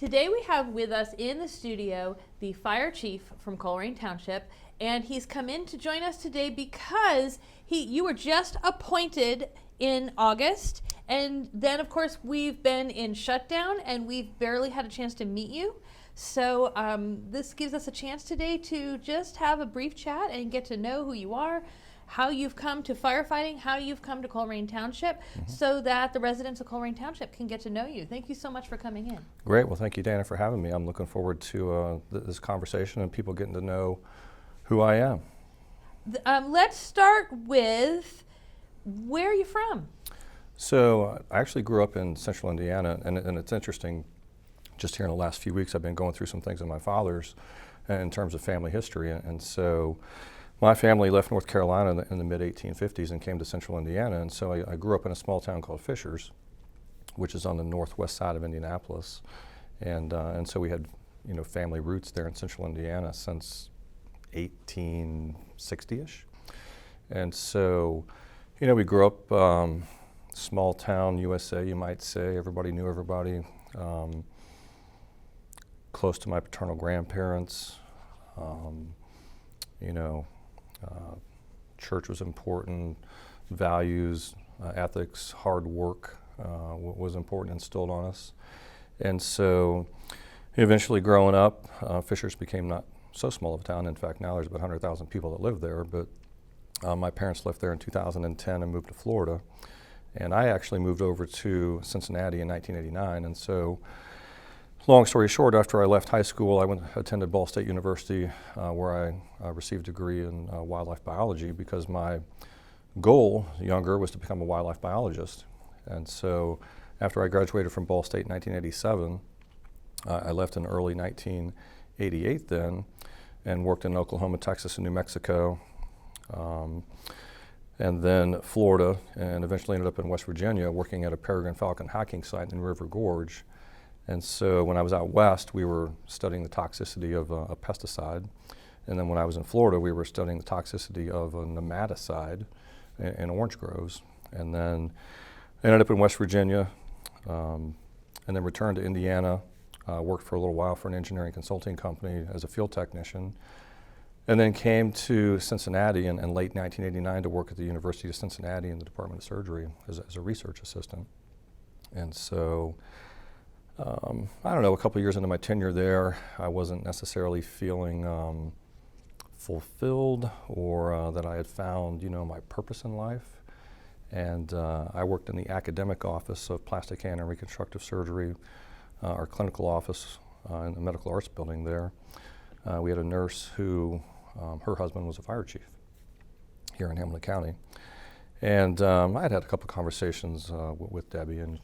Today we have with us in the studio the fire chief from Colerain Township, and he's come in to join us today because you were just appointed in August, and then of course we've been in shutdown and we've barely had a chance to meet you. So this gives us a chance today to just have a brief chat and get to know who you are, how you've come to firefighting, how you've come to Colerain Township, so that the residents of Colerain Township can get to know you. Thank you so much for coming in. Great. Well, thank you, Dana, for having me. I'm looking forward to this conversation and people getting to know who I am. Let's start with, where are you from? So I actually grew up in central Indiana, and it's interesting, just here in the last few weeks I've been going through some things in my father's in terms of family history. And so my family left North Carolina in the mid-1850s and came to central Indiana, and so I grew up in a small town called Fishers, which is on the northwest side of Indianapolis. And so we had, family roots there in central Indiana since 1860-ish. And so, we grew up small town USA, you might say. Everybody knew everybody. Close to my paternal grandparents. Church was important. Values, ethics, hard work was important, instilled on us. And so eventually growing up, Fishers became not so small of a town. In fact, now there's about 100,000 people that live there. But my parents left there in 2010 and moved to Florida. And I actually moved over to Cincinnati in 1989. And so, long story short, after I left high school, I attended Ball State University, where I received a degree in wildlife biology, because my goal, younger, was to become a wildlife biologist. And so after I graduated from Ball State in 1987, I left in early 1988 then, and worked in Oklahoma, Texas, and New Mexico, and then Florida, and eventually ended up in West Virginia working at a peregrine falcon hacking site in River Gorge. And so when I was out west, we were studying the toxicity of a pesticide. And then when I was in Florida, we were studying the toxicity of a nematicide in orange groves. And then ended up in West Virginia, and then returned to Indiana, worked for a little while for an engineering consulting company as a field technician, and then came to Cincinnati in late 1989 to work at the University of Cincinnati in the Department of Surgery as a research assistant. And so, I don't know, a couple of years into my tenure there, I wasn't necessarily feeling fulfilled, or that I had found, my purpose in life. And I worked in the academic office of plastic hand and reconstructive surgery, our clinical office in the medical arts building there. We had a nurse who, her husband was a fire chief here in Hamilton County. And I had a couple of conversations with Debbie, and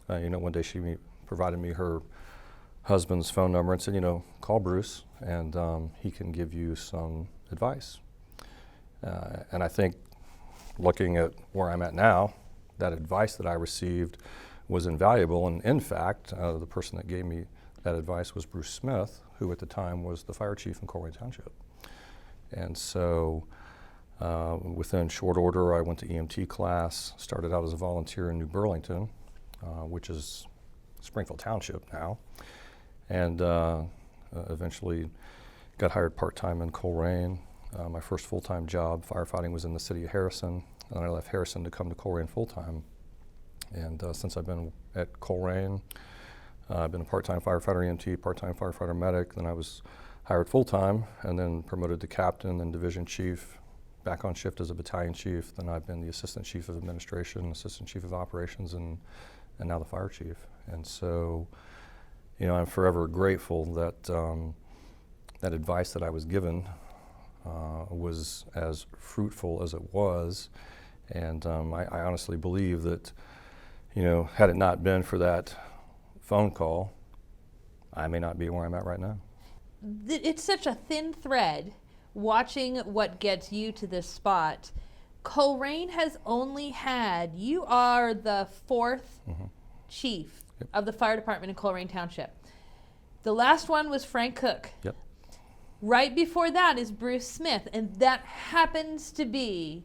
one day she provided me her husband's phone number and said, call Bruce, and he can give you some advice. And I think, looking at where I'm at now, that advice that I received was invaluable. And in fact, the person that gave me that advice was Bruce Smith, who at the time was the fire chief in Colerain Township. And so within short order, I went to EMT class, started out as a volunteer in New Burlington, which is Springfield Township now, and eventually got hired part-time in Colerain. My first full-time job, firefighting, was in the city of Harrison, and then I left Harrison to come to Colerain full-time. And since I've been at Colerain, I've been a part-time firefighter EMT, part-time firefighter medic, then I was hired full-time, and then promoted to captain, then division chief, back on shift as a battalion chief, then I've been the assistant chief of administration, assistant chief of operations, and now the fire chief. And so, I'm forever grateful that that advice that I was given was as fruitful as it was. And I honestly believe that, had it not been for that phone call, I may not be where I'm at right now. It's such a thin thread watching what gets you to this spot. Colerain has only had, you are the fourth chief of the fire department in Colerain Township. The last one was Frank Cook. Yep. Right before that is Bruce Smith, and that happens to be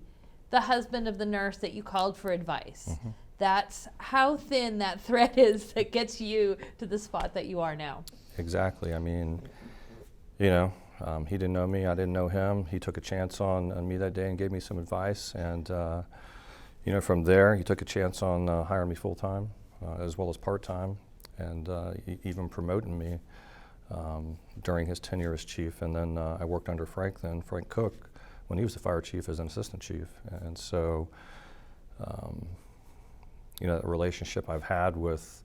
the husband of the nurse that you called for advice. that's how thin that thread is that gets you to the spot that you are now. Exactly. I mean, he didn't know me, I didn't know him. He took a chance on me that day and gave me some advice. And, from there, he took a chance on hiring me full-time as well as part-time, and even promoting me during his tenure as chief. And then I worked under Frank Cook, when he was the fire chief, as an assistant chief. And so, the relationship I've had with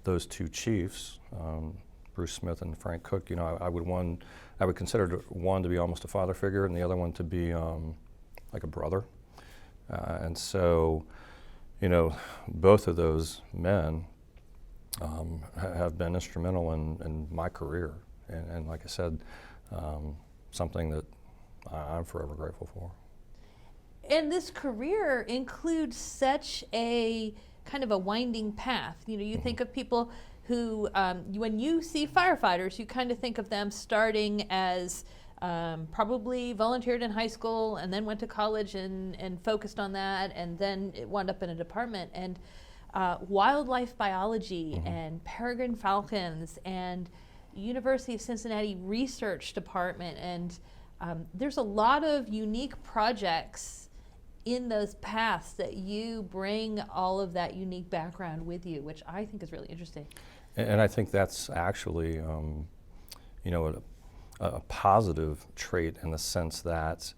those two chiefs, Bruce Smith and Frank Cook, I would consider one to be almost a father figure and the other one to be like a brother. And so, both of those men have been instrumental in my career. And like I said, something that I'm forever grateful for. And this career includes such a kind of a winding path. You think of people who, when you see firefighters, you kind of think of them starting as probably volunteered in high school and then went to college and focused on that, and then it wound up in a department. And wildlife biology and peregrine falcons and University of Cincinnati Research Department, and there's a lot of unique projects in those paths that you bring all of that unique background with you, which I think is really interesting. And I think that's actually, a positive trait in the sense that,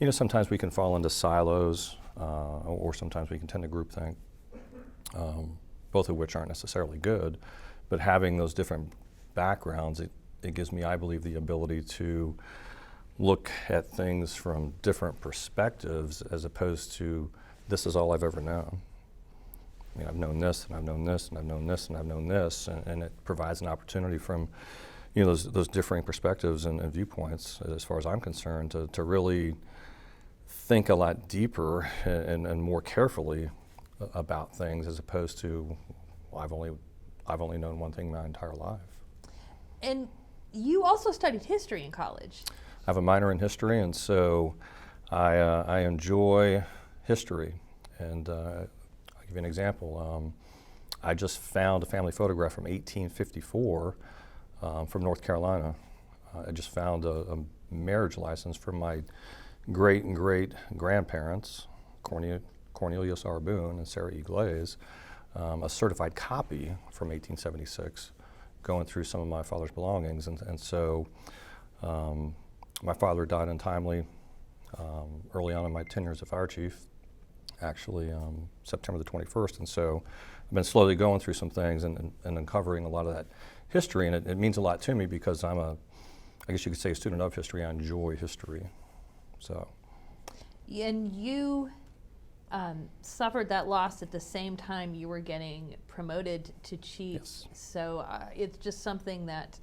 sometimes we can fall into silos, or sometimes we can tend to groupthink, both of which aren't necessarily good. But having those different backgrounds, it gives me, I believe, the ability to look at things from different perspectives, as opposed to, this is all I've ever known. I've known this, and I've known this, and I've known this, and I've known this, and it provides an opportunity from, those differing perspectives and viewpoints, as far as I'm concerned, to really think a lot deeper and more carefully about things, as opposed to, well, I've only known one thing my entire life. And you also studied history in college. I have a minor in history, and so I enjoy history. And I'll give you an example. I just found a family photograph from 1854 from North Carolina. I just found a marriage license from my great and great grandparents, Cornelius R. Boone and Sarah E. Glaze, a certified copy from 1876, going through some of my father's belongings. And so my father died untimely early on in my tenure as a fire chief, actually September the 21st. And so I've been slowly going through some things and uncovering a lot of that history. And it means a lot to me because I'm I guess you could say, a student of history. I enjoy history. So. And you suffered that loss at the same time you were getting promoted to chief. Yes. So it's just something that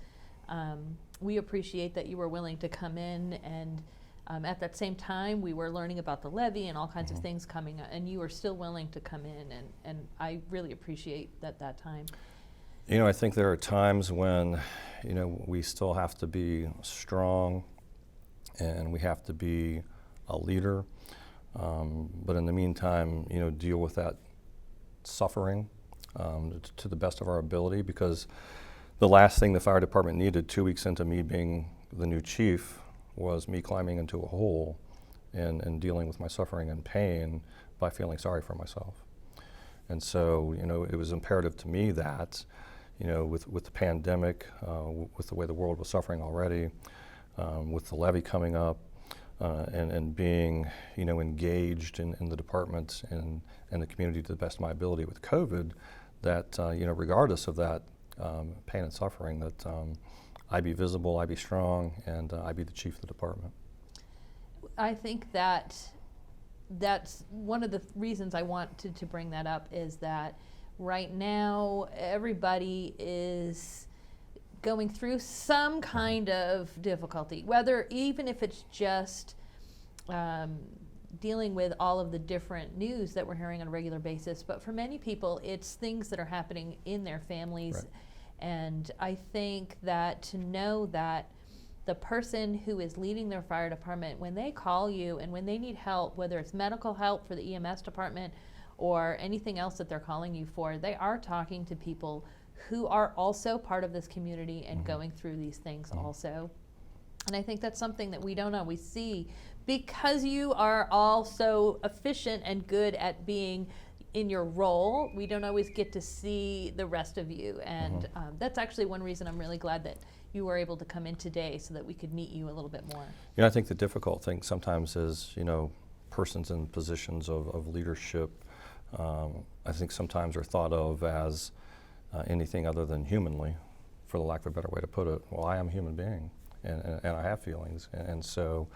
we appreciate that you were willing to come in, and at that same time we were learning about the levy and all kinds of things coming up, and you were still willing to come in, and I really appreciate that time. I think there are times when, we still have to be strong and we have to be a leader. But in the meantime, deal with that suffering to the best of our ability, because the last thing the fire department needed 2 weeks into me being the new chief was me climbing into a hole and dealing with my suffering and pain by feeling sorry for myself. And so, it was imperative to me that, with the pandemic, with the way the world was suffering already, with the levy coming up, and being, engaged in the department and the community to the best of my ability with COVID, that, regardless of that pain and suffering, that I be visible, I be strong, and I be the chief of the department. I think that's one of the reasons I wanted to bring that up, is that right now everybody is going through some kind of difficulty, even if it's just dealing with all of the different news that we're hearing on a regular basis. But for many people, it's things that are happening in their families. Right. And I think that to know that the person who is leading their fire department, when they call you and when they need help, whether it's medical help for the EMS department or anything else that they're calling you for, they are talking to people who are also part of this community and going through these things also. And I think that's something that we don't always see, because you are all so efficient and good at being in your role. We don't always get to see the rest of you. And that's actually one reason I'm really glad that you were able to come in today, so that we could meet you a little bit more. I think the difficult thing sometimes is, persons in positions of leadership, I think sometimes are thought of as anything other than humanly, for the lack of a better way to put it. Well, I am a human being, and I have feelings. And so,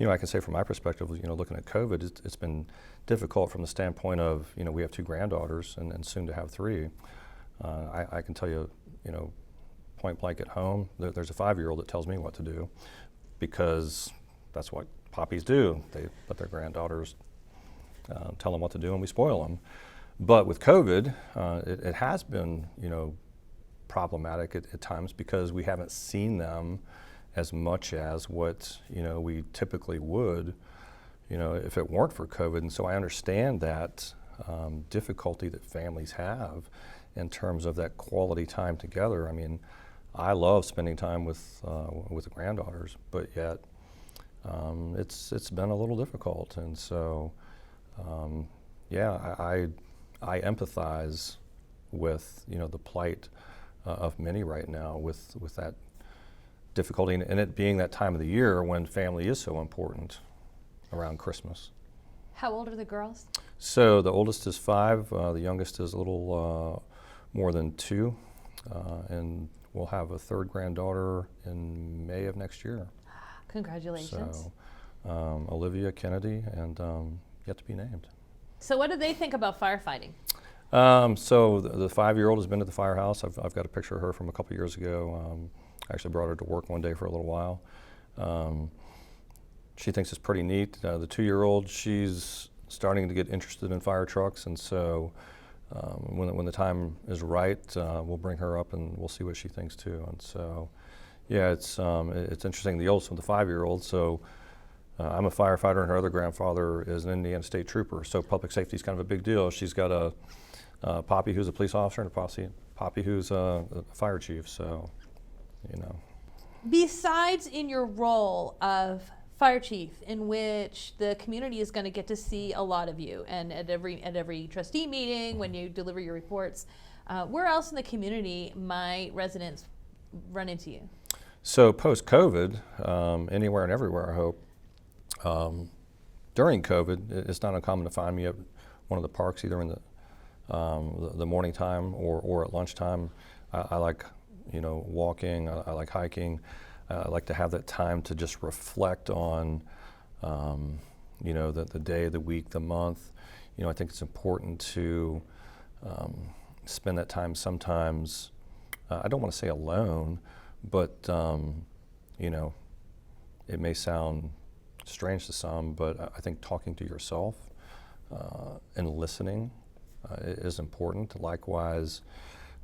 I can say from my perspective, looking at COVID, it's been difficult from the standpoint of, we have 2 granddaughters and soon to have 3. I can tell you, point blank at home, there's a 5-year-old that tells me what to do, because that's what poppies do. They let their granddaughters tell them what to do, and we spoil them. But with COVID, it has been, problematic at times, because we haven't seen them as much as what, we typically would, if it weren't for COVID. And so I understand that difficulty that families have in terms of that quality time together. I mean, I love spending time with the granddaughters, but yet it's been a little difficult. And so, I empathize with, the plight of many right now with that difficulty, and it being that time of the year when family is so important around Christmas. How old are the girls? So the oldest is 5, the youngest is a little more than 2, and we'll have a 3rd granddaughter in May of next year. Congratulations. So Olivia Kennedy, and yet to be named. So what do they think about firefighting? So the 5-year-old has been to the firehouse. I've got a picture of her from a couple years ago. I actually brought her to work one day for a little while. She thinks it's pretty neat. The 2-year-old, she's starting to get interested in fire trucks, and so when the time is right, we'll bring her up and we'll see what she thinks too. And so, it's interesting. The oldest one, the 5-year-old, so I'm a firefighter, and her other grandfather is an Indiana State Trooper, so public safety is kind of a big deal. She's got a poppy who's a police officer and a poppy who's a fire chief, so, Besides in your role of fire chief, in which the community is going to get to see a lot of you, and at every trustee meeting when you deliver your reports, where else in the community might residents run into you? So post-COVID, anywhere and everywhere, I hope. During COVID, it's not uncommon to find me at one of the parks, either in the morning time or at lunchtime. I like, walking. I like hiking. I like to have that time to just reflect on, the day, the week, the month. I think it's important to spend that time sometimes. I don't want to say alone, but it may sound strange to some, but I think talking to yourself and listening is important. Likewise,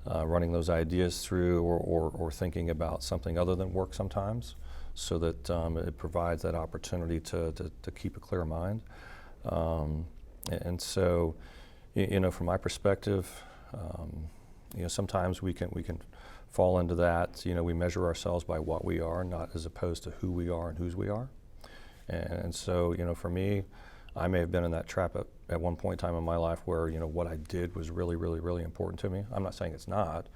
running those ideas through or thinking about something other than work sometimes, so that it provides that opportunity to keep a clear mind. And so, from my perspective, sometimes we can fall into that. We measure ourselves by what we are, not as opposed to who we are and whose we are. And so, for me, I may have been in that trap at one point in time in my life where, what I did was really, really, really important to me. I'm not saying it's not,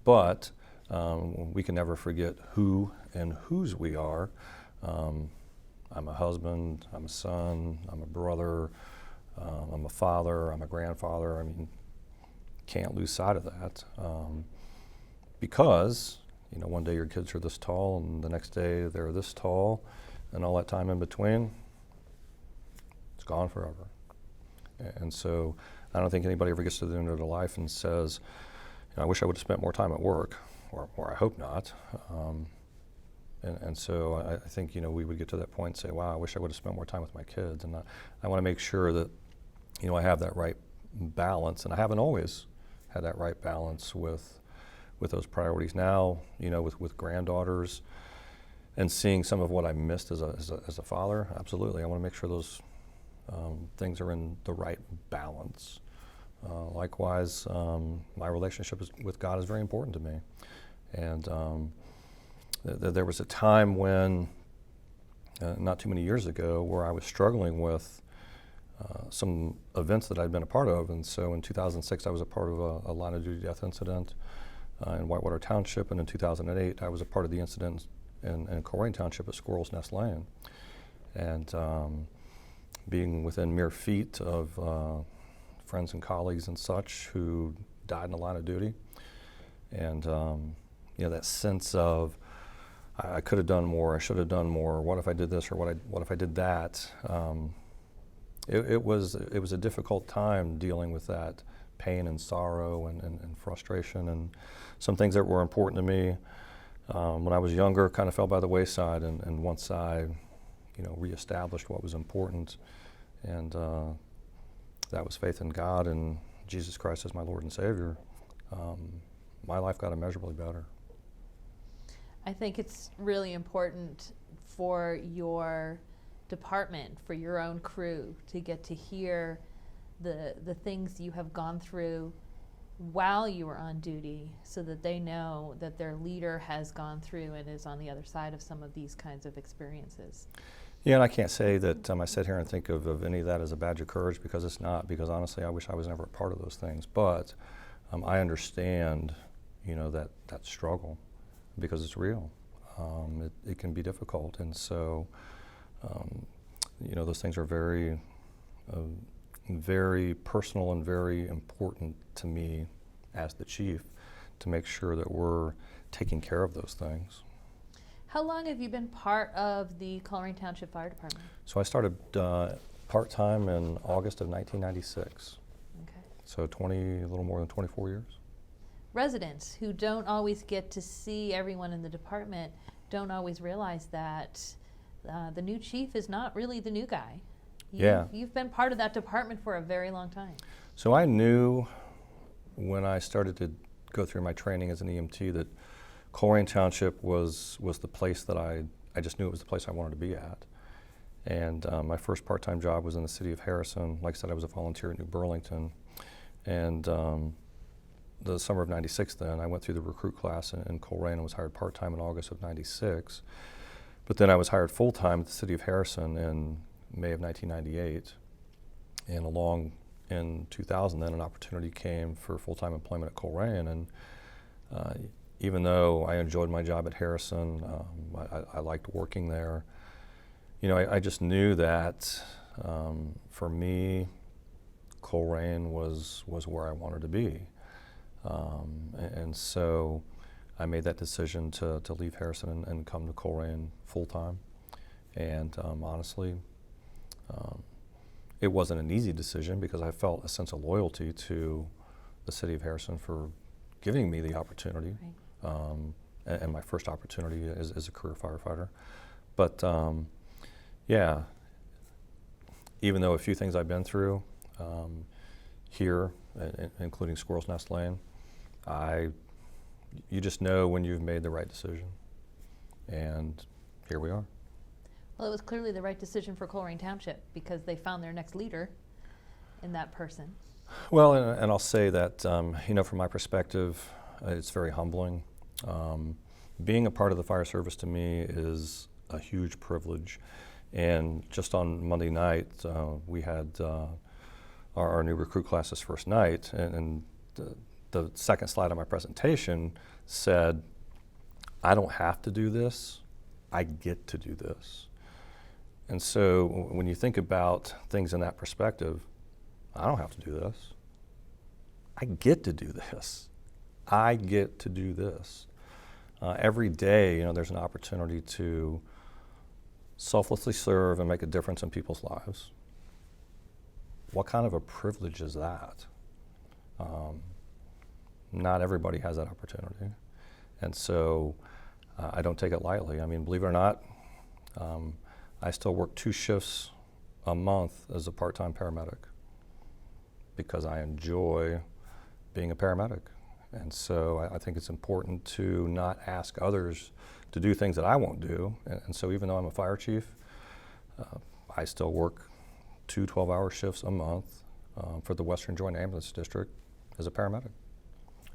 but we can never forget who and whose we are. I'm a husband, I'm a son, I'm a brother, I'm a father, I'm a grandfather. I mean, can't lose sight of that. Because, one day your kids are this tall and the next day they're this tall, and all that time in between, it's gone forever. And so I don't think anybody ever gets to the end of their life and says, I wish I would have spent more time at work, or I hope not. And so I think, we would get to that point and say, wow, I wish I would have spent more time with my kids. And I want to make sure that, I have that right balance, and I haven't always had that right balance with those priorities. Now, with granddaughters, and seeing some of what I missed as a father, absolutely. I want to make sure those things are in the right balance. Likewise, my relationship with God is very important to me. And there was a time when, not too many years ago, where I was struggling with some events that I'd been a part of. And so in 2006, I was a part of a line of duty death incident in Whitewater Township. And in 2008, I was a part of the incident in Colerain Township at Squirrel's Nest Lane. And being within mere feet of friends and colleagues and such who died in the line of duty. And that sense of, I could have done more, I should have done more, what if I did this or what if I did that? It was a difficult time dealing with that pain and sorrow and frustration, and some things that were important to me when I was younger kind of fell by the wayside, and once I reestablished what was important, and that was faith in God and Jesus Christ as my Lord and Savior, my life got immeasurably better. I think it's really important for your department, for your own crew, to get to hear the things you have gone through while you were on duty, so that they know that their leader has gone through and is on the other side of some of these kinds of experiences. Yeah, and I can't say that I sit here and think of any of that as a badge of courage, because it's not, because honestly I wish I was never a part of those things. But I understand, that struggle, because it's real. It can be difficult, and so those things are very, very personal and very important to me as the chief, to make sure that we're taking care of those things. How long have you been part of the Colerain Township Fire Department? So I started part-time in August of 1996. Okay. So a little more than 24 years. Residents who don't always get to see everyone in the department don't always realize that the new chief is not really the new guy. You've been part of that department for a very long time. So I knew when I started to go through my training as an EMT that Colerain Township was the place that I just knew it was the place I wanted to be at. And my first part-time job was in the city of Harrison. Like I said, I was a volunteer at New Burlington. And the summer of '96 then, I went through the recruit class in Colerain and was hired part-time in August of '96. But then I was hired full-time at the city of Harrison in May of 1998. And along in 2000 then, an opportunity came for full-time employment at Colerain. And even though I enjoyed my job at Harrison, I liked working there, I just knew that for me, Colerain was where I wanted to be. And so I made that decision to leave Harrison and come to Colerain full-time. And honestly, it wasn't an easy decision, because I felt a sense of loyalty to the city of Harrison for giving me the opportunity. Right. And my first opportunity as a career firefighter. But even though a few things I've been through here, including Squirrel's Nest Lane, you just know when you've made the right decision. And here we are. Well, it was clearly the right decision for Colerain Township, because they found their next leader in that person. Well, and I'll say that, from my perspective, it's very humbling. Being a part of the fire service to me is a huge privilege. And just on Monday night, we had our new recruit class's first night, and the second slide of my presentation said, I don't have to do this, I get to do this. And so when you think about things in that perspective, I don't have to do this. I get to do this. I get to do this. Every day, there's an opportunity to selflessly serve and make a difference in people's lives. What kind of a privilege is that? Not everybody has that opportunity. And so I don't take it lightly. I mean, believe it or not, I still work 2 shifts a month as a part-time paramedic, because I enjoy being a paramedic. And so I think it's important to not ask others to do things that I won't do. And so even though I'm a fire chief, I still work 2 12-hour shifts a month for the Western Joint Ambulance District as a paramedic.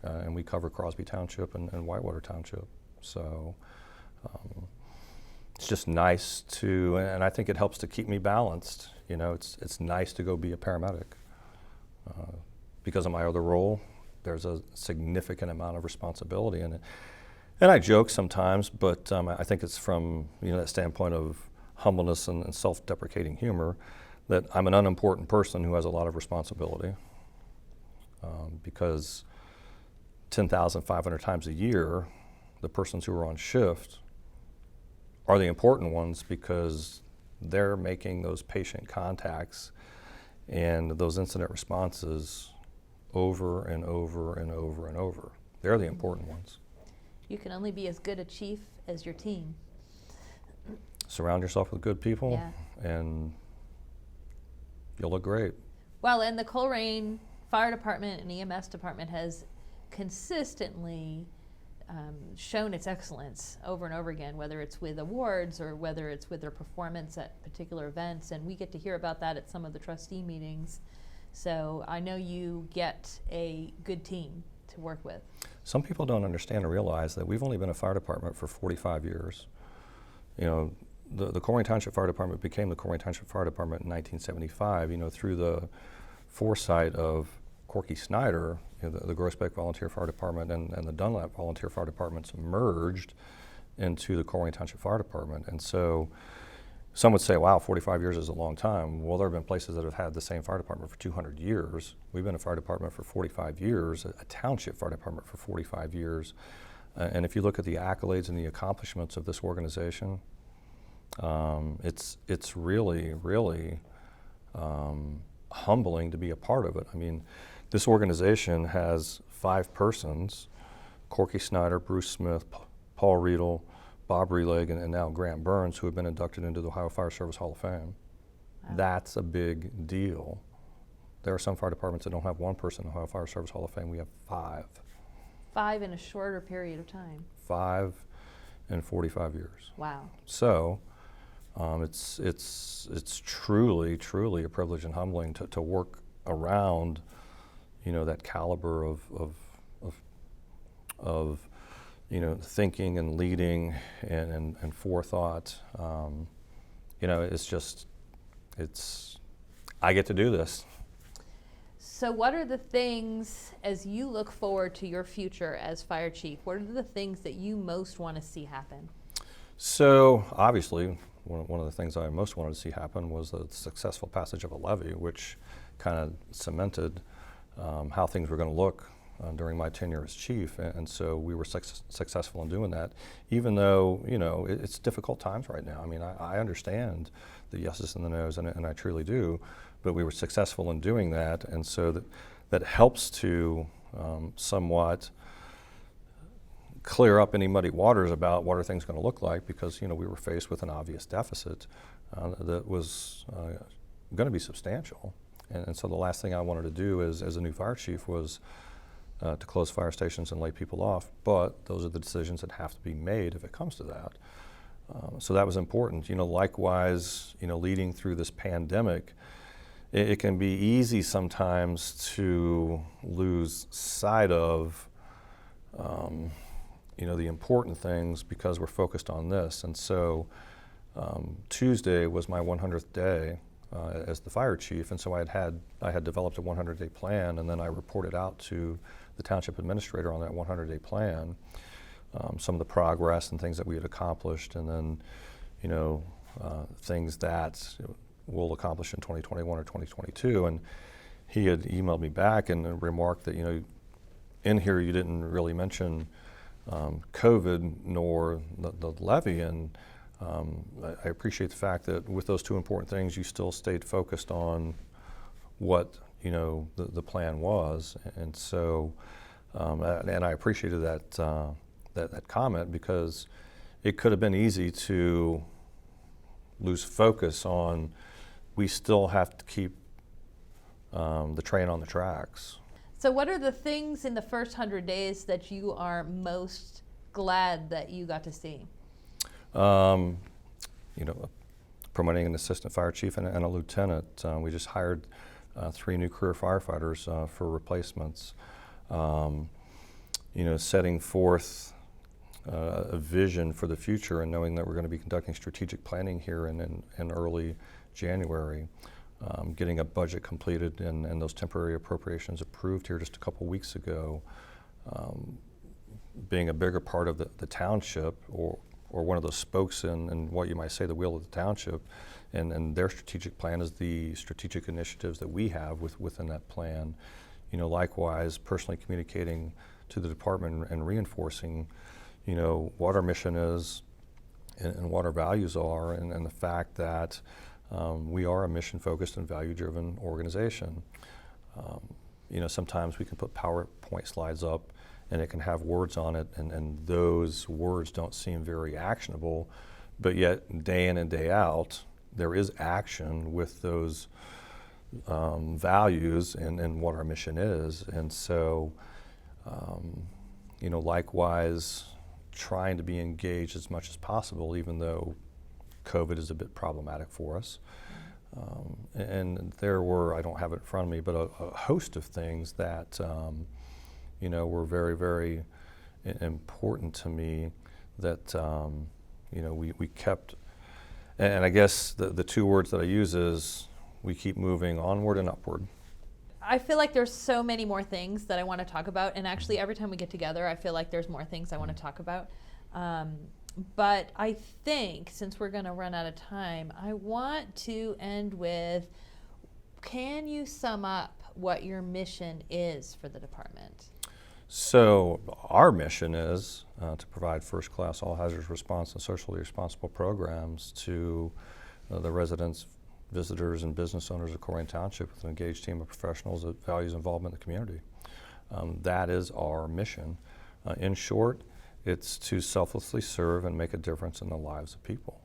And we cover Crosby Township and Whitewater Township. So it's just nice to, and I think it helps to keep me balanced. You know, it's nice to go be a paramedic. Because of my other role, there's a significant amount of responsibility in it. And I joke sometimes, but I think it's from that standpoint of humbleness and self-deprecating humor that I'm an unimportant person who has a lot of responsibility. Because 10,500 times a year, the persons who are on shift are the important ones because they're making those patient contacts and those incident responses over and over and over and over. They're the important ones. You can only be as good a chief as your team. Surround yourself with good people, Yeah. and you'll look great. Well, and the Colerain Fire Department and EMS Department has consistently shown its excellence over and over again, whether it's with awards or whether it's with their performance at particular events, and we get to hear about that at some of the trustee meetings. So I know you get a good team to work with. Some people don't understand or realize that we've only been a fire department for 45 years. You know, the Colerain Township Fire Department became the Colerain Township Fire Department in 1975, through the foresight of Corky Snyder. The Groesbeck Volunteer Fire Department and the Dunlap Volunteer Fire Departments merged into the Colerain Township Fire Department. And so some would say, wow, 45 years is a long time. Well, there have been places that have had the same fire department for 200 years. We've been a fire department for 45 years, a township fire department for 45 years. And if you look at the accolades and the accomplishments of this organization, it's really, really humbling to be a part of it. I mean, this organization has 5 persons, Corky Snyder, Bruce Smith, Paul Riedel, Bob Releg, and now Grant Burns, who have been inducted into the Ohio Fire Service Hall of Fame. Wow. That's a big deal. There are some fire departments that don't have 1 person in the Ohio Fire Service Hall of Fame. We have 5. 5 in a shorter period of time. 5 in 45 years. Wow. So it's truly, truly a privilege and humbling to work around, that caliber of thinking and leading and forethought. I get to do this. So what are the things, as you look forward to your future as fire chief, what are the things that you most want to see happen? So obviously, one of the things I most wanted to see happen was the successful passage of a levy, which kind of cemented how things were going to look during my tenure as chief, and so we were successful in doing that, even though it's difficult times right now. I mean, I understand the yeses and the nos, and I truly do, but we were successful in doing that, and so that helps to somewhat clear up any muddy waters about what are things going to look like, because we were faced with an obvious deficit that was going to be substantial, and so the last thing I wanted to do as a new fire chief was to close fire stations and lay people off, but those are the decisions that have to be made if it comes to that. So that was important. Likewise, leading through this pandemic, it can be easy sometimes to lose sight of, the important things because we're focused on this. And so Tuesday was my 100th day as the fire chief, and so I had developed a 100-day plan, and then I reported out to the township administrator on that 100-day plan, some of the progress and things that we had accomplished, and then, things that we'll accomplish in 2021 or 2022. And he had emailed me back and remarked that, in here you didn't really mention COVID nor the levy, and I appreciate the fact that with those 2 important things, you still stayed focused on what the plan was, and so and I appreciated that comment, because it could have been easy to lose focus on we still have to keep the train on the tracks. So what are the things in the first 100 days that you are most glad that you got to see? Promoting an assistant fire chief and a lieutenant. We just hired 3 new career firefighters for replacements. Setting forth a vision for the future and knowing that we're going to be conducting strategic planning here in early January. Getting a budget completed and those temporary appropriations approved here just a couple weeks ago. Being a bigger part of the township or one of those spokes in what you might say the wheel of the township, and their strategic plan is the strategic initiatives that we have within that plan. Likewise, personally communicating to the department and reinforcing, what our mission is and what our values are, and the fact that we are a mission-focused and value-driven organization. Sometimes we can put PowerPoint slides up and it can have words on it, and those words don't seem very actionable, but yet day in and day out, there is action with those values and what our mission is. And so, likewise, trying to be engaged as much as possible, even though COVID is a bit problematic for us. And there were, I don't have it in front of me, but a host of things that were very, very important to me that we kept. And I guess the 2 words that I use is we keep moving onward and upward. I feel like there's so many more things that I want to talk about, and actually every time we get together, I feel like there's more things I want to talk about. But I think since we're going to run out of time, I want to end with, can you sum up what your mission is for the department? So our mission is to provide first-class all-hazards response and socially responsible programs to the residents, visitors, and business owners of Colerain Township with an engaged team of professionals that values involvement in the community. That is our mission. In short, it's to selflessly serve and make a difference in the lives of people.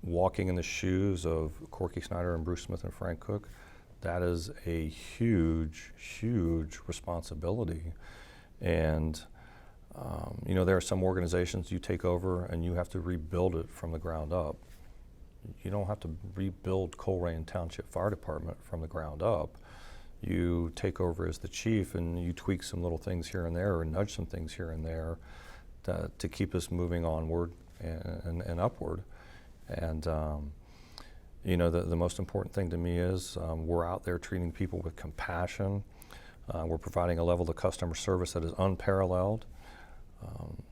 Walking in the shoes of Corky Snyder and Bruce Smith and Frank Cook, that is a huge, huge responsibility. And there are some organizations you take over and you have to rebuild it from the ground up. You don't have to rebuild Colerain Township Fire Department from the ground up. You take over as the chief and you tweak some little things here and there or nudge some things here and there to keep us moving onward and upward. And the most important thing to me is we're out there treating people with compassion. We're providing a level of customer service that is unparalleled,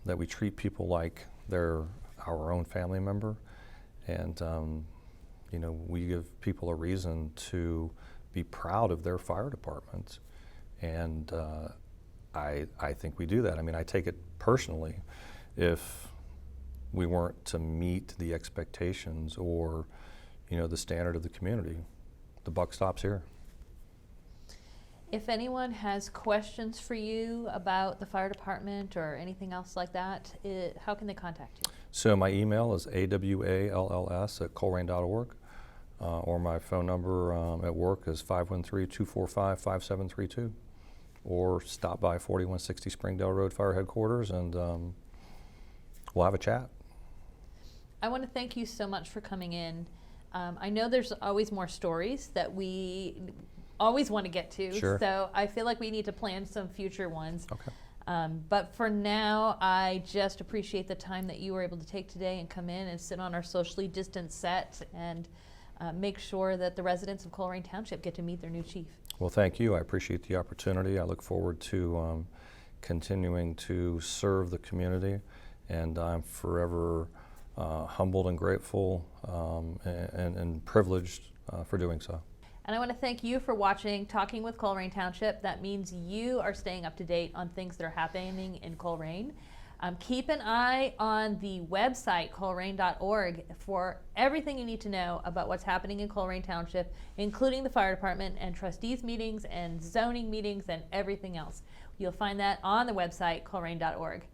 that we treat people like they're our own family member. And we give people a reason to be proud of their fire department. And I think we do that. I mean, I take it personally. If we weren't to meet the expectations or the standard of the community, the buck stops here. If anyone has questions for you about the fire department or anything else like that, how can they contact you? So my email is awalls@colerain.org, or my phone number at work is 513-245-5732, or stop by 4160 Springdale Road Fire Headquarters and we'll have a chat. I want to thank you so much for coming in. I know there's always more stories that we always want to get to, Sure. So I feel like we need to plan some future ones. Okay. But for now, I just appreciate the time that you were able to take today and come in and sit on our socially distanced set and make sure that the residents of Colerain Township get to meet their new chief. Well, thank you. I appreciate the opportunity. I look forward to continuing to serve the community, and I'm forever humbled and grateful and privileged for doing so. And I want to thank you for watching Talking with Colerain Township. That means you are staying up to date on things that are happening in Colerain. Keep an eye on the website, colerain.org, for everything you need to know about what's happening in Colerain Township, including the fire department and trustees meetings and zoning meetings and everything else. You'll find that on the website, colerain.org.